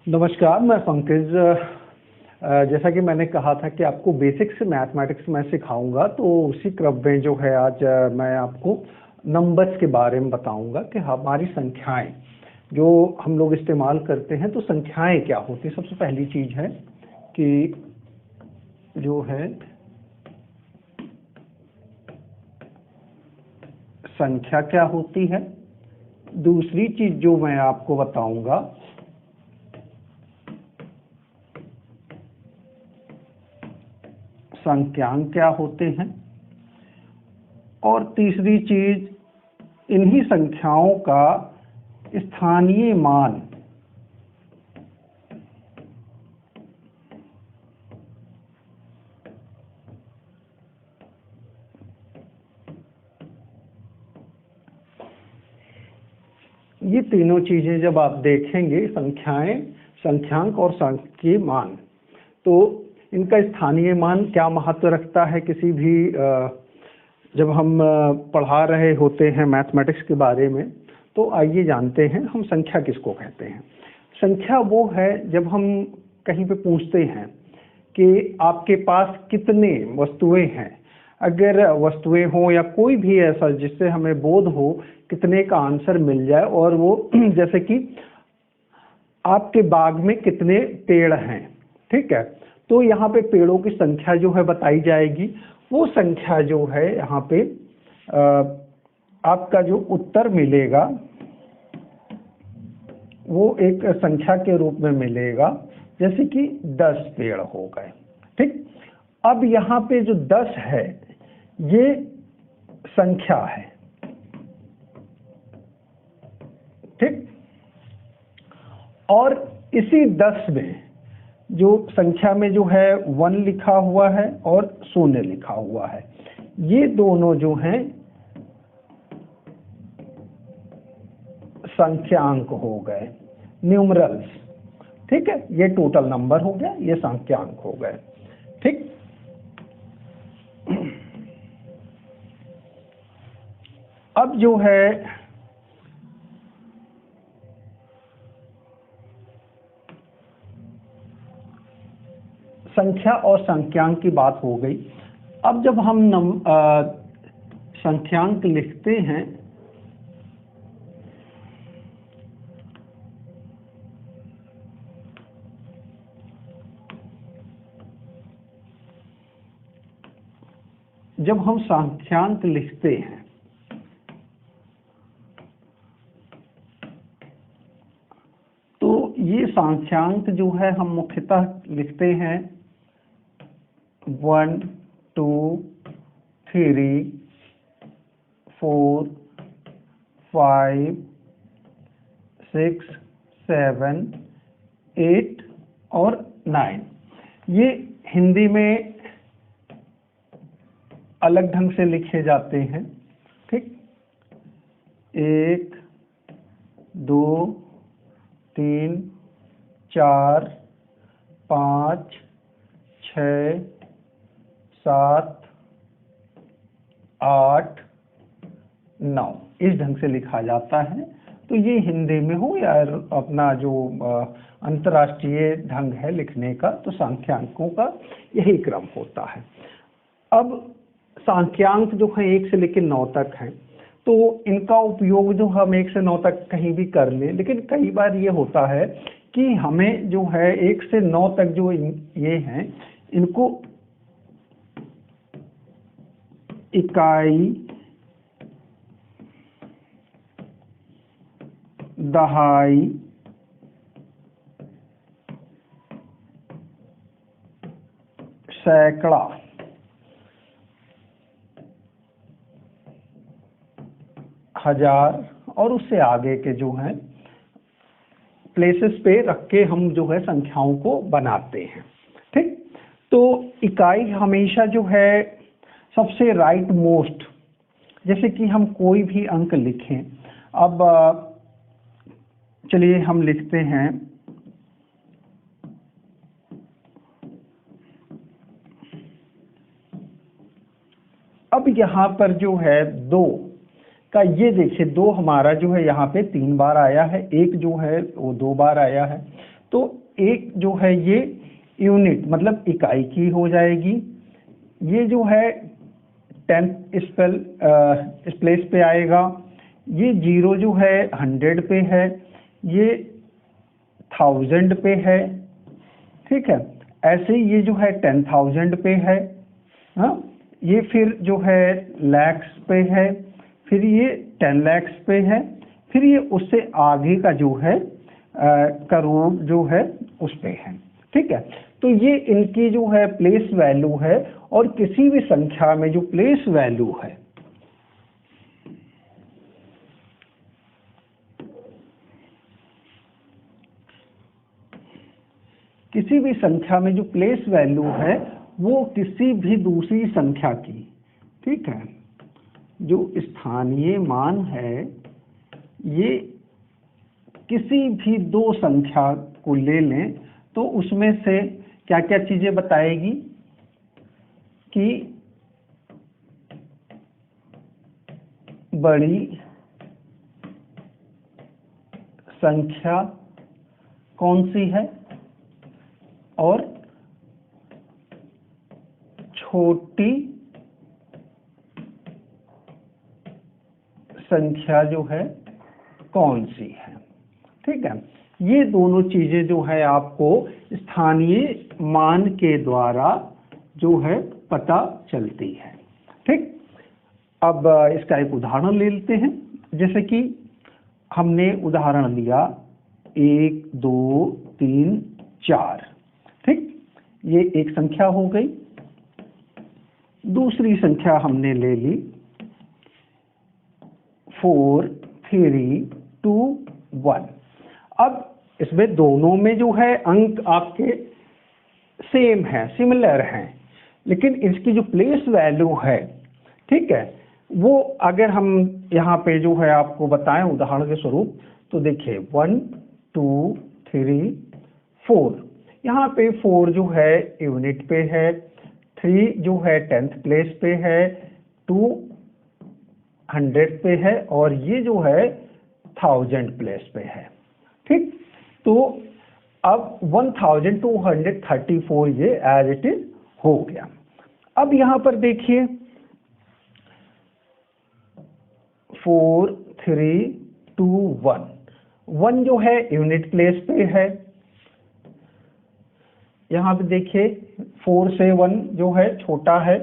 नमस्कार, मैं पंकज। जैसा कि मैंने कहा था कि आपको बेसिक्स मैथमेटिक्स मैं सिखाऊंगा, तो उसी क्रम में जो है आज मैं आपको नंबर्स के बारे में बताऊंगा कि हमारी संख्याएं जो हम लोग इस्तेमाल करते हैं, तो संख्याएं क्या होती है। सबसे पहली चीज़ है कि जो है संख्या क्या होती है। दूसरी चीज़ जो मैं आपको बताऊंगा संख्यांक क्या होते हैं, और तीसरी चीज इन्हीं संख्याओं का स्थानीय मान ये तीनों चीजें जब आप देखेंगे, संख्याएं, संख्यांक और सांख्यिकीय मान, तो इनका स्थानीय मान क्या महत्व रखता है किसी भी जब हम पढ़ा रहे होते हैं मैथमेटिक्स के बारे में। तो आइए जानते हैं हम संख्या किसको कहते हैं। संख्या वो है जब हम कहीं पे पूछते हैं कि आपके पास कितने वस्तुएं हैं। अगर वस्तुएं हो या कोई भी ऐसा जिससे हमें बोध हो कितने का आंसर मिल जाए, और वो जैसे कि आपके बाग में कितने पेड़ हैं, ठीक है, तो यहाँ पे पेड़ों की संख्या जो है बताई जाएगी। वो संख्या जो है यहाँ पे आपका जो उत्तर मिलेगा वो एक संख्या के रूप में मिलेगा, जैसे कि 10 पेड़ हो गए। ठीक, अब यहाँ पे जो 10 है ये संख्या है। ठीक, और इसी 10 में जो संख्या में जो है 1 लिखा हुआ है और 0 लिखा हुआ है, ये दोनों जो हैं संख्यांक हो गए, न्यूमरल्स। ठीक है, ये टोटल नंबर हो गया, ये संख्यांक हो गए। ठीक, अब जो है संख्या और संख्यांक की बात हो गई। अब जब हम संख्यांक लिखते हैं जब हम संख्यांक लिखते हैं तो ये संख्यांक जो है हम मुख्यतः लिखते हैं 1 2 3 4 5 6 7 8 और 9। ये हिंदी में अलग ढंग से लिखे जाते हैं। ठीक, 1 2 3 4 5 6 7 8 9 इस ढंग से लिखा जाता है। तो ये हिंदी में हो या अपना जो अंतर्राष्ट्रीय ढंग है लिखने का, तो संख्यांकों का यही क्रम होता है। अब संख्यांक जो है 1 से लेकर 9 तक है, तो इनका उपयोग जो हम 1 से 9 तक कहीं भी कर ले, लेकिन कई बार ये होता है कि हमें जो है 1 से 9 तक जो ये हैं, इनको इकाई, दहाई, सैकड़ा, हजार और उससे आगे के जो हैं प्लेसेस पे रख के हम जो है संख्याओं को बनाते हैं। ठीक, तो इकाई हमेशा जो है सबसे राइट मोस्ट, जैसे कि हम कोई भी अंक लिखें। अब चलिए हम लिखते हैं अब यहाँ पर जो है 2 का, ये देखिए 2 हमारा जो है यहाँ पे 3 बार आया है, 1 जो है वो 2 बार आया है। तो एक जो है ये यूनिट मतलब इकाई की हो जाएगी। ये जो है 10th इस प्लेस पे आएगा। ये 0 जो है 100 पे है, ये 1000 पे है, ठीक है। ऐसे ही ये जो है 10,000 पे है, हाँ। ये फिर जो है लैक्स पे है, फिर ये 10 लैक्स पे है, फिर ये उससे आगे का जो है करोड़ जो है उस पे है, ठीक है। तो ये इनकी जो है प्लेस वैल्यू है, और किसी भी संख्या में जो प्लेस वैल्यू है, किसी भी संख्या में जो प्लेस वैल्यू है वो किसी भी दूसरी संख्या की, ठीक है, जो स्थानीय मान है, ये किसी भी दो संख्या को ले लें तो उसमें से क्या क्या चीजें बताएगी कि बड़ी संख्या कौन सी है और छोटी संख्या जो है कौन सी है, ठीक है। ये दोनों चीजें जो है आपको स्थानीय मान के द्वारा जो है पता चलती है, ठीक। अब इसका एक उदाहरण ले लेते हैं। जैसे कि हमने उदाहरण लिया 1 2 3 4, ठीक। ये एक संख्या हो गई। दूसरी संख्या हमने ले ली 4 3 2 1। अब इसमें दोनों में जो है अंक आपके सेम है, सिमिलर हैं, लेकिन इसकी जो प्लेस वैल्यू है, ठीक है, वो अगर हम यहाँ पे जो है आपको बताएं उदाहरण के स्वरूप, तो देखिए 1 2 3 4, यहाँ पे 4 जो है यूनिट पे है, 3 जो है 10th प्लेस पे है, 2 100 पे है, और ये जो है 1000 प्लेस पे है, ठीक। तो अब 1234 ये एज इट इज हो गया। अब यहां पर देखिए 4 3 2 1, 1 जो है यूनिट प्लेस पे है। यहाँ पे देखिए 4 से 1 जो है छोटा है,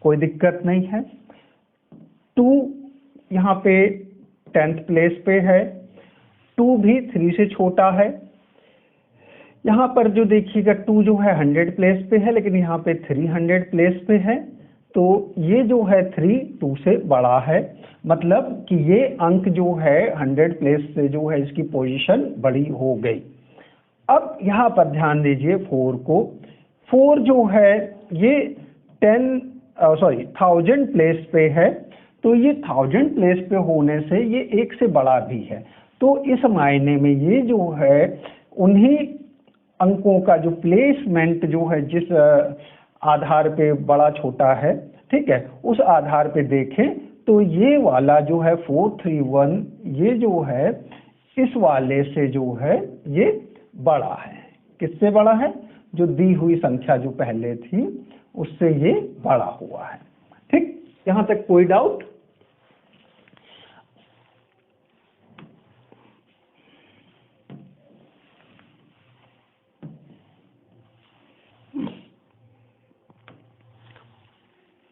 कोई दिक्कत नहीं है। 2 यहाँ पे 10th प्लेस पे है, 2 भी 3 से छोटा है। यहाँ पर जो देखिएगा 2 जो है 100 प्लेस पे है, लेकिन यहाँ पे 300 प्लेस पे है, तो ये जो है 3 2 से बड़ा है, मतलब कि ये अंक जो है 100 प्लेस से जो है इसकी पोजीशन बड़ी हो गई। अब यहाँ पर ध्यान दीजिए 4 को, 4 जो है ये 1000 प्लेस पे है, तो ये 1000 प्लेस पे होने से ये 1 से बड़ा भी है। तो इस मायने में ये जो है उन्हीं अंकों का जो प्लेसमेंट जो है जिस आधार पे बड़ा छोटा है, ठीक है, उस आधार पे देखें तो ये वाला जो है 431 ये जो है इस वाले से जो है ये बड़ा है। किससे बड़ा है? जो दी हुई संख्या जो पहले थी उससे ये बड़ा हुआ है, ठीक। यहां तक कोई डाउट?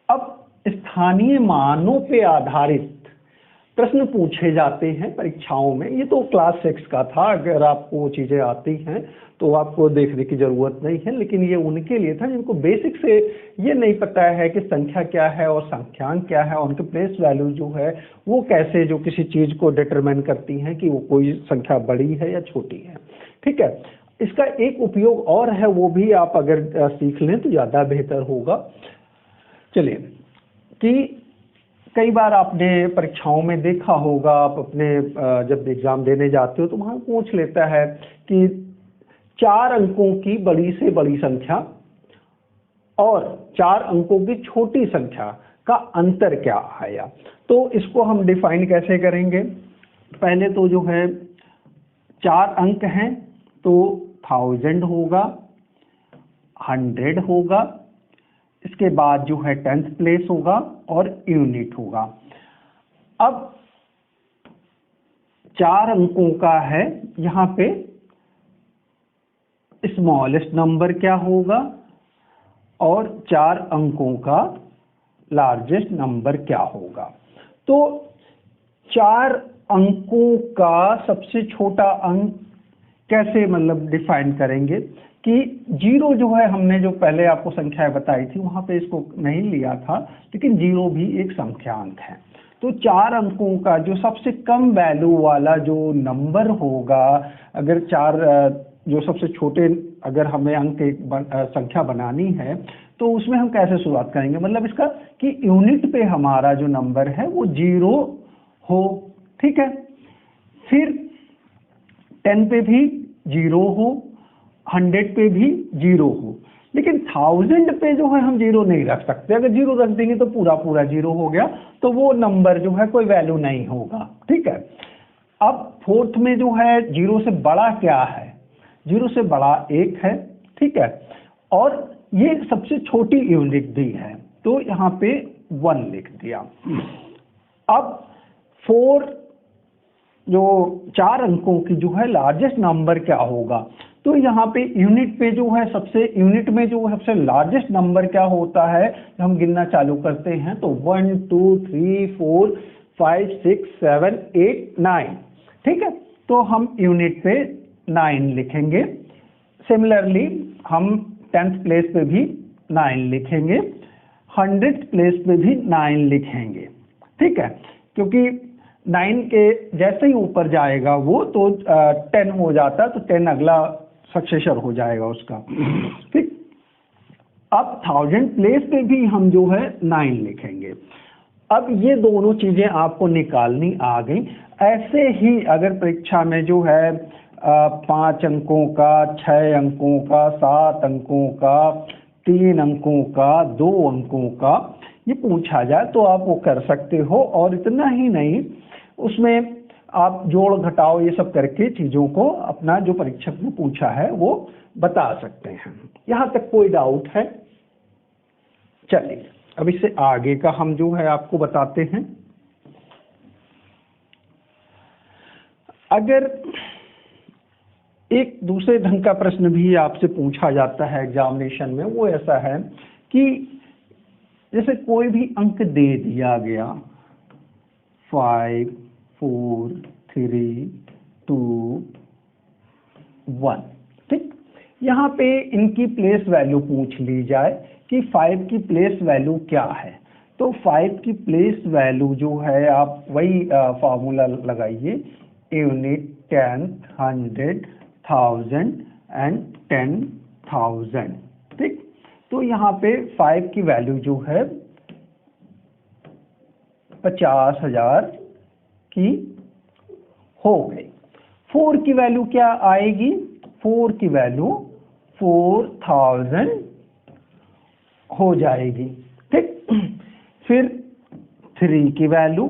अब स्थानीय मानों पे आधारित प्रश्न पूछे जाते हैं परीक्षाओं में। ये तो क्लास 6 का था, अगर आपको वो चीजें आती हैं तो आपको देखने की जरूरत नहीं है, लेकिन ये उनके लिए था जिनको बेसिक से ये नहीं पता है कि संख्या क्या है और संख्यांक क्या है, उनके प्लेस वैल्यू जो है वो कैसे जो किसी चीज को डिटरमाइन करती हैं कि वो कोई संख्या बड़ी है या छोटी है, ठीक है। इसका एक उपयोग और है, वो भी आप अगर सीख लें तो ज्यादा बेहतर होगा। चलिए, कि कई बार आपने परीक्षाओं में देखा होगा, आप अपने जब एग्जाम देने जाते हो तो वहां पूछ लेता है कि 4 अंकों की बड़ी से बड़ी संख्या और 4 अंकों की छोटी संख्या का अंतर क्या आया। तो इसको हम डिफाइन कैसे करेंगे? पहले तो जो है 4 अंक हैं तो 1000 होगा, 100 होगा, इसके बाद जो है 10th प्लेस होगा और यूनिट होगा। अब 4 अंकों का है, यहाँ पे स्मॉलेस्ट नंबर क्या होगा और 4 अंकों का लार्जेस्ट नंबर क्या होगा। तो 4 अंकों का सबसे छोटा अंक कैसे मतलब डिफाइन करेंगे कि 0 जो है, हमने जो पहले आपको संख्याएं बताई थी वहां पे इसको नहीं लिया था, लेकिन 0 भी एक संख्यांक है। तो 4 अंकों का जो सबसे कम वैल्यू वाला जो नंबर होगा, अगर 4 जो सबसे छोटे अगर हमें अंक एक संख्या बनानी है तो उसमें हम कैसे शुरुआत करेंगे, मतलब इसका कि यूनिट पे हमारा जो नंबर है वो 0 हो, ठीक है। फिर 10 पे भी 0 हो, 100 पे भी 0 हो, लेकिन 1000 पे जो है हम 0 नहीं रख सकते। अगर 0 रख देंगे तो पूरा 0 हो गया, तो वो नंबर जो है कोई वैल्यू नहीं होगा, ठीक है। अब 4th में जो है 0 से बड़ा क्या है, 0 से बड़ा 1 है, ठीक है, और ये सबसे छोटी यूनिट भी है, तो यहाँ पे 1 लिख दिया। अब 4 जो 4 अंकों की जो है लार्जेस्ट नंबर क्या होगा, तो यहाँ पे यूनिट पे जो है सबसे यूनिट में जो सबसे लार्जेस्ट नंबर क्या होता है, हम गिनना चालू करते हैं तो 1 2 3 4 5 6 7 8 9, ठीक है। तो हम यूनिट पे 9 लिखेंगे। सिमिलरली हम 10th प्लेस पे भी 9 लिखेंगे, 100th प्लेस पे भी 9 लिखेंगे, ठीक है, क्योंकि 9 के जैसे ही ऊपर जाएगा वो तो 10 हो जाता है, तो 10 अगला सक्सेसर हो जाएगा उसका, ठीक। अब 1000 प्लेस पे भी हम जो है 9 लिखेंगे। अब ये दोनों चीजें आपको निकालनी आ गई। ऐसे ही अगर परीक्षा में जो है 5 अंकों का, 6 अंकों का, 7 अंकों का, 3 अंकों का, 2 अंकों का ये पूछा जाए तो आप वो कर सकते हो। और इतना ही नहीं, उसमें आप जोड़ घटाओ ये सब करके चीजों को अपना जो परीक्षक ने पूछा है वो बता सकते हैं। यहाँ तक कोई डाउट है? चलिए अब इससे आगे का हम जो है आपको बताते हैं। अगर एक दूसरे ढंग का प्रश्न भी आपसे पूछा जाता है एग्जामिनेशन में, वो ऐसा है कि जैसे कोई भी अंक दे दिया गया 5 4 3 2 1, ठीक। यहाँ पे इनकी प्लेस वैल्यू पूछ ली जाए कि 5 की प्लेस वैल्यू क्या है, तो 5 की प्लेस वैल्यू जो है आप वही फार्मूला लगाइए, यूनिट 10 100 1000 एंड 10,000, ठीक। तो यहाँ पे 5 की वैल्यू जो है 50,000 की हो गई। 4 की वैल्यू क्या आएगी, 4 की वैल्यू 4000 हो जाएगी, ठीक। फिर 3 की वैल्यू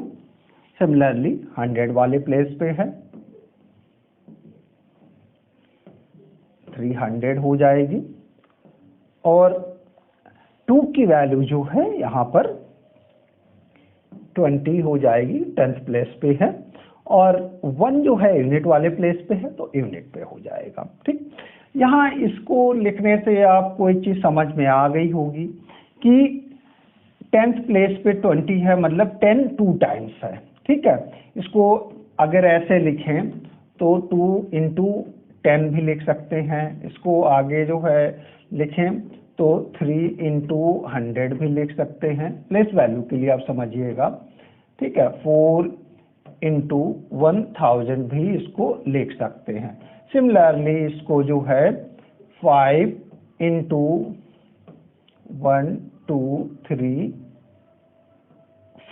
सिमिलरली 100 वाले प्लेस पे है, 300 हो जाएगी। और 2 की वैल्यू जो है यहाँ पर 20 हो जाएगी, 10th प्लेस पे है। और 1 जो है यूनिट वाले प्लेस पे है तो यूनिट पे हो जाएगा, ठीक। यहाँ इसको लिखने से आपको एक चीज समझ में आ गई होगी कि 10th प्लेस पे 20 है, मतलब 10 2 टाइम्स है, ठीक है। इसको अगर ऐसे लिखें तो 2 into 10 भी लिख सकते हैं। इसको आगे जो है लिखें तो 3 into 100 भी लिख सकते हैं, प्लेस वैल्यू के लिए आप समझिएगा, ठीक है। 4 into 1000 भी इसको लिख सकते हैं। सिमिलरली इसको जो है 5 into 1 2 3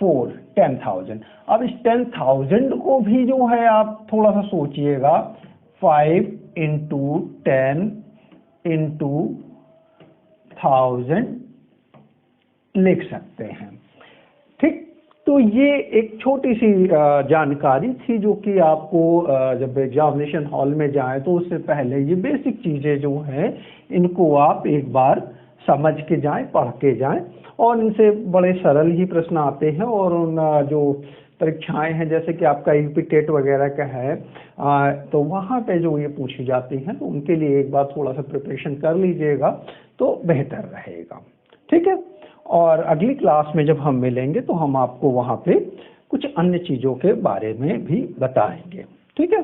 4 10,000। अब इस 10,000 को भी जो है आप थोड़ा सा सोचिएगा, 5 into 10 into 1000 लिख सकते हैं, ठीक। तो ये एक छोटी सी जानकारी थी जो कि आपको जब एग्जामिनेशन हॉल में जाएं तो उससे पहले ये बेसिक चीज़ें जो हैं इनको आप एक बार समझ के जाएं, पढ़ के जाएं, और इनसे बड़े सरल ही प्रश्न आते हैं। और उन जो परीक्षाएं हैं जैसे कि आपका यूपी टेट वगैरह का है, तो वहाँ पे जो ये पूछी जाती हैं तो उनके लिए एक बार थोड़ा सा प्रिपरेशन कर लीजिएगा तो बेहतर रहेगा। ठीक है, और अगली क्लास में जब हम मिलेंगे तो हम आपको वहाँ पे कुछ अन्य चीज़ों के बारे में भी बताएंगे। ठीक है।